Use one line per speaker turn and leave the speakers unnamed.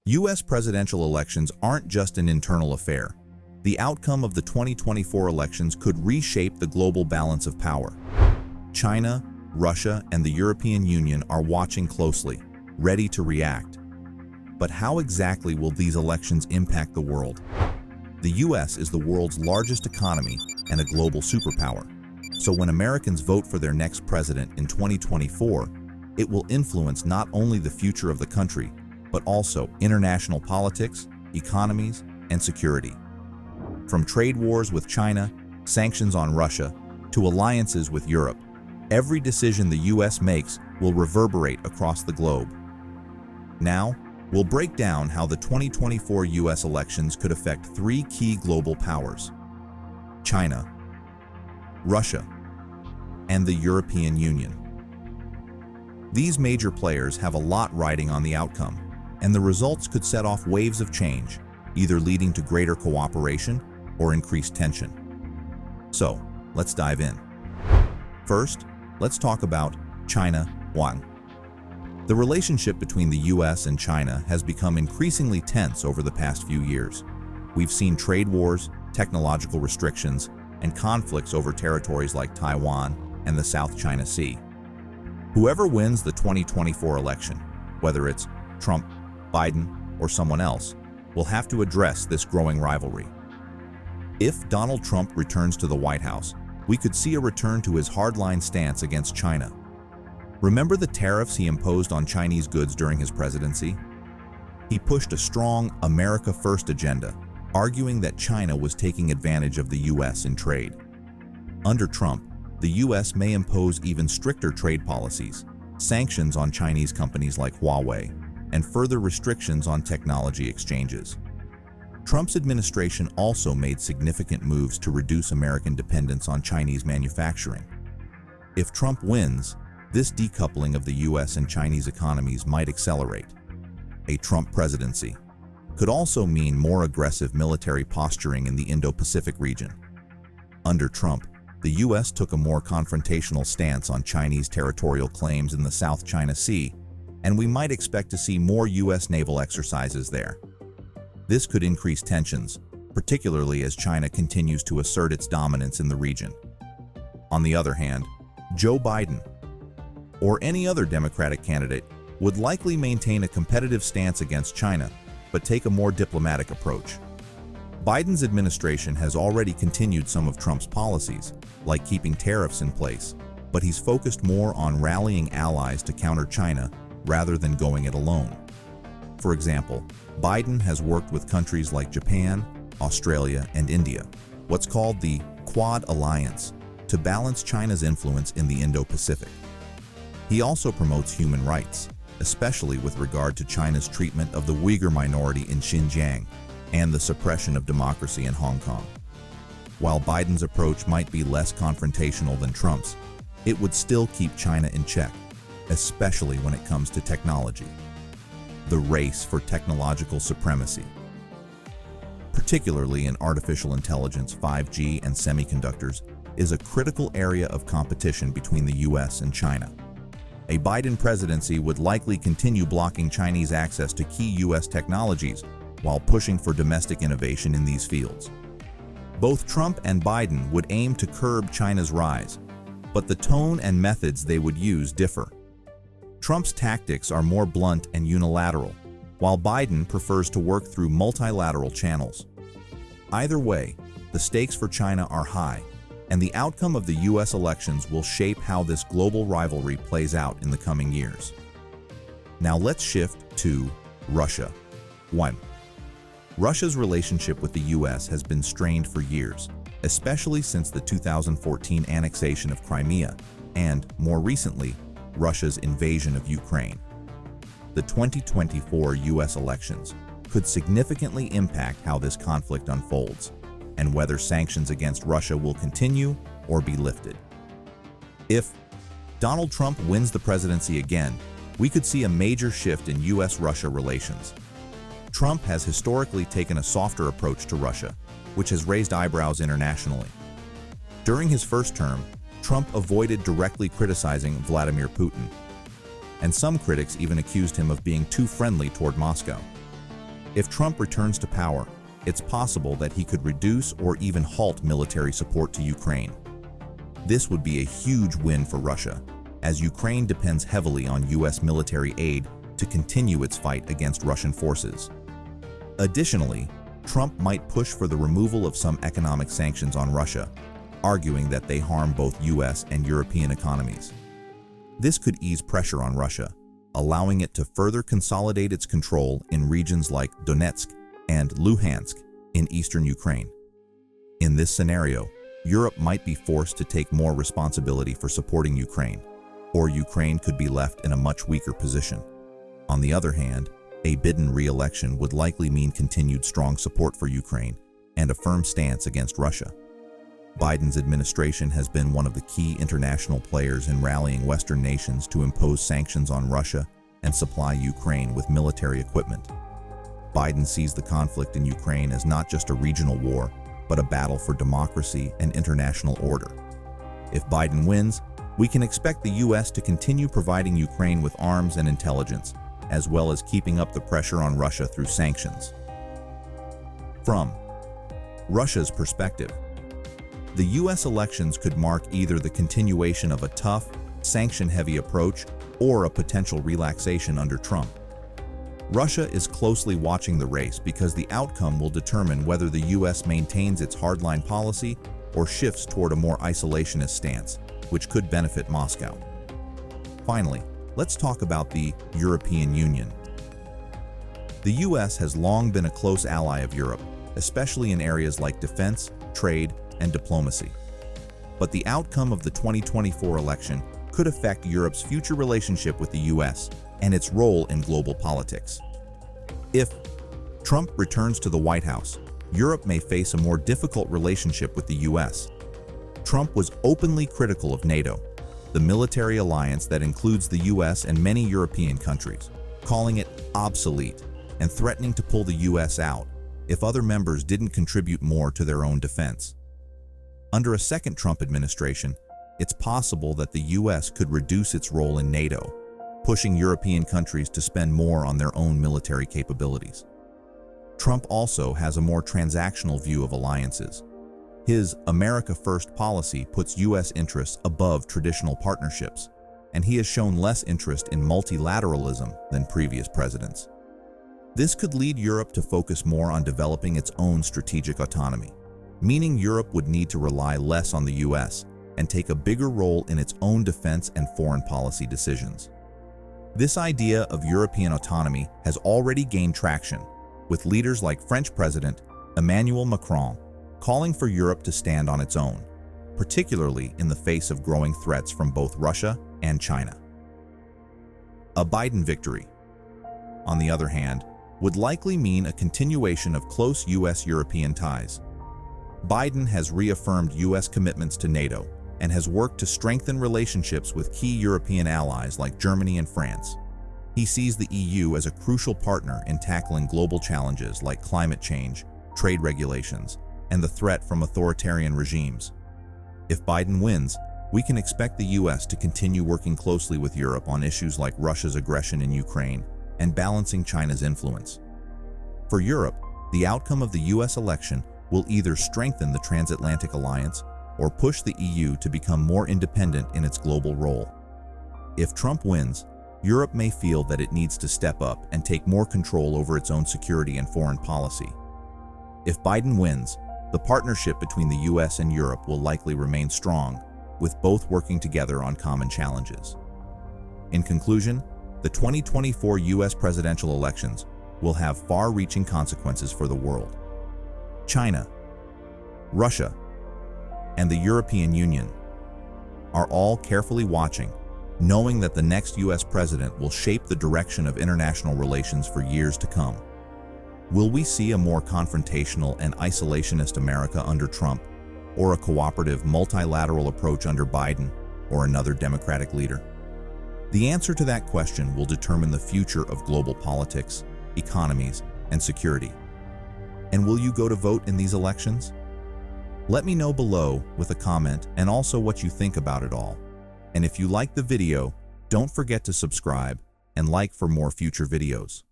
U.S. presidential elections aren't just an internal affair. The outcome of the 2024 elections could reshape the global balance of power. China, Russia, and the European Union are watching closely, ready to react. But how exactly will these elections impact the world? The U.S. is the world's largest economy and a global superpower. So when Americans vote for their next president in 2024, it will influence not only the future of the country, but also international politics, economies, and security. From trade wars with China, sanctions on Russia, to alliances with Europe, every decision the U.S. makes will reverberate across the globe. Now, we'll break down how the 2024 U.S. elections could affect three key global powers: China, Russia, and the European Union. These major players have a lot riding on the outcome, and the results could set off waves of change, either leading to greater cooperation or increased tension. So, let's dive in. First, let's talk about China. 1. The relationship between the U.S. and China has become increasingly tense over the past few years. We've seen trade wars, technological restrictions, and conflicts over territories like Taiwan and the South China Sea. Whoever wins the 2024 election, whether it's Trump, Biden, or someone else, will have to address this growing rivalry. If Donald Trump returns to the White House, we could see a return to his hardline stance against China. Remember the tariffs he imposed on Chinese goods during his presidency? He pushed a strong America First agenda, arguing that China was taking advantage of the U.S. in trade. Under Trump, the U.S. may impose even stricter trade policies, sanctions on Chinese companies like Huawei, and further restrictions on technology exchanges. Trump's administration also made significant moves to reduce American dependence on Chinese manufacturing. If Trump wins, this decoupling of the U.S. and Chinese economies might accelerate. A Trump presidency could also mean more aggressive military posturing in the Indo-Pacific region. Under Trump, the U.S. took a more confrontational stance on Chinese territorial claims in the South China Sea, and we might expect to see more U.S. naval exercises there. This could increase tensions, particularly as China continues to assert its dominance in the region. On the other hand, Joe Biden, or any other Democratic candidate, would likely maintain a competitive stance against China, but take a more diplomatic approach. Biden's administration has already continued some of Trump's policies, like keeping tariffs in place, but he's focused more on rallying allies to counter China rather than going it alone. For example, Biden has worked with countries like Japan, Australia, and India, what's called the Quad Alliance, to balance China's influence in the Indo-Pacific. He also promotes human rights, especially with regard to China's treatment of the Uyghur minority in Xinjiang and the suppression of democracy in Hong Kong. While Biden's approach might be less confrontational than Trump's, it would still keep China in check, especially when it comes to technology. The race for technological supremacy, particularly in artificial intelligence, 5G, and semiconductors, is a critical area of competition between the U.S. and China. A Biden presidency would likely continue blocking Chinese access to key U.S. technologies while pushing for domestic innovation in these fields. Both Trump and Biden would aim to curb China's rise, but the tone and methods they would use differ. Trump's tactics are more blunt and unilateral, while Biden prefers to work through multilateral channels. Either way, the stakes for China are high, and the outcome of the U.S. elections will shape how this global rivalry plays out in the coming years. Now let's shift to Russia. 1. Russia's relationship with the U.S. has been strained for years, especially since the 2014 annexation of Crimea and, more recently, Russia's invasion of Ukraine. The 2024 U.S. elections could significantly impact how this conflict unfolds and whether sanctions against Russia will continue or be lifted. If Donald Trump wins the presidency again, we could see a major shift in U.S.-Russia relations. Trump has historically taken a softer approach to Russia, which has raised eyebrows internationally. During his first term, Trump avoided directly criticizing Vladimir Putin, and some critics even accused him of being too friendly toward Moscow. If Trump returns to power, it's possible that he could reduce or even halt military support to Ukraine. This would be a huge win for Russia, as Ukraine depends heavily on U.S. military aid to continue its fight against Russian forces. Additionally, Trump might push for the removal of some economic sanctions on Russia, arguing that they harm both U.S. and European economies. This could ease pressure on Russia, allowing it to further consolidate its control in regions like Donetsk and Luhansk in eastern Ukraine. In this scenario, Europe might be forced to take more responsibility for supporting Ukraine, or Ukraine could be left in a much weaker position. On the other hand, a Biden re-election would likely mean continued strong support for Ukraine and a firm stance against Russia. Biden's administration has been one of the key international players in rallying Western nations to impose sanctions on Russia and supply Ukraine with military equipment. Biden sees the conflict in Ukraine as not just a regional war, but a battle for democracy and international order. If Biden wins, we can expect the U.S. to continue providing Ukraine with arms and intelligence, as well as keeping up the pressure on Russia through sanctions. From Russia's perspective, the U.S. elections could mark either the continuation of a tough, sanction-heavy approach or a potential relaxation under Trump. Russia is closely watching the race because the outcome will determine whether the U.S. maintains its hardline policy or shifts toward a more isolationist stance, which could benefit Moscow. Finally, let's talk about the European Union. The U.S. has long been a close ally of Europe, especially in areas like defense, trade, and diplomacy. But the outcome of the 2024 election could affect Europe's future relationship with the U.S. and its role in global politics. If Trump returns to the White House, Europe may face a more difficult relationship with the U.S. Trump was openly critical of NATO, the military alliance that includes the U.S. and many European countries, calling it obsolete and threatening to pull the U.S. out if other members didn't contribute more to their own defense. Under a second Trump administration, it's possible that the U.S. could reduce its role in NATO, pushing European countries to spend more on their own military capabilities. Trump also has a more transactional view of alliances. His America First policy puts U.S. interests above traditional partnerships, and he has shown less interest in multilateralism than previous presidents. This could lead Europe to focus more on developing its own strategic autonomy, meaning Europe would need to rely less on the U.S. and take a bigger role in its own defense and foreign policy decisions. This idea of European autonomy has already gained traction, with leaders like French President Emmanuel Macron calling for Europe to stand on its own, particularly in the face of growing threats from both Russia and China. A Biden victory, on the other hand, would likely mean a continuation of close U.S.-European ties. Biden has reaffirmed U.S. commitments to NATO and has worked to strengthen relationships with key European allies like Germany and France. He sees the EU as a crucial partner in tackling global challenges like climate change, trade regulations, and the threat from authoritarian regimes. If Biden wins, we can expect the U.S. to continue working closely with Europe on issues like Russia's aggression in Ukraine and balancing China's influence. For Europe, the outcome of the U.S. election will either strengthen the transatlantic alliance or push the EU to become more independent in its global role. If Trump wins, Europe may feel that it needs to step up and take more control over its own security and foreign policy. If Biden wins, the partnership between the U.S. and Europe will likely remain strong, with both working together on common challenges. In conclusion, the 2024 U.S. presidential elections will have far-reaching consequences for the world. China, Russia, and the European Union are all carefully watching, knowing that the next U.S. president will shape the direction of international relations for years to come. Will we see a more confrontational and isolationist America under Trump, or a cooperative multilateral approach under Biden or another Democratic leader? The answer to that question will determine the future of global politics, economies, and security. And will you go to vote in these elections? Let me know below with a comment and also what you think about it all. And if you like the video, don't forget to subscribe and like for more future videos.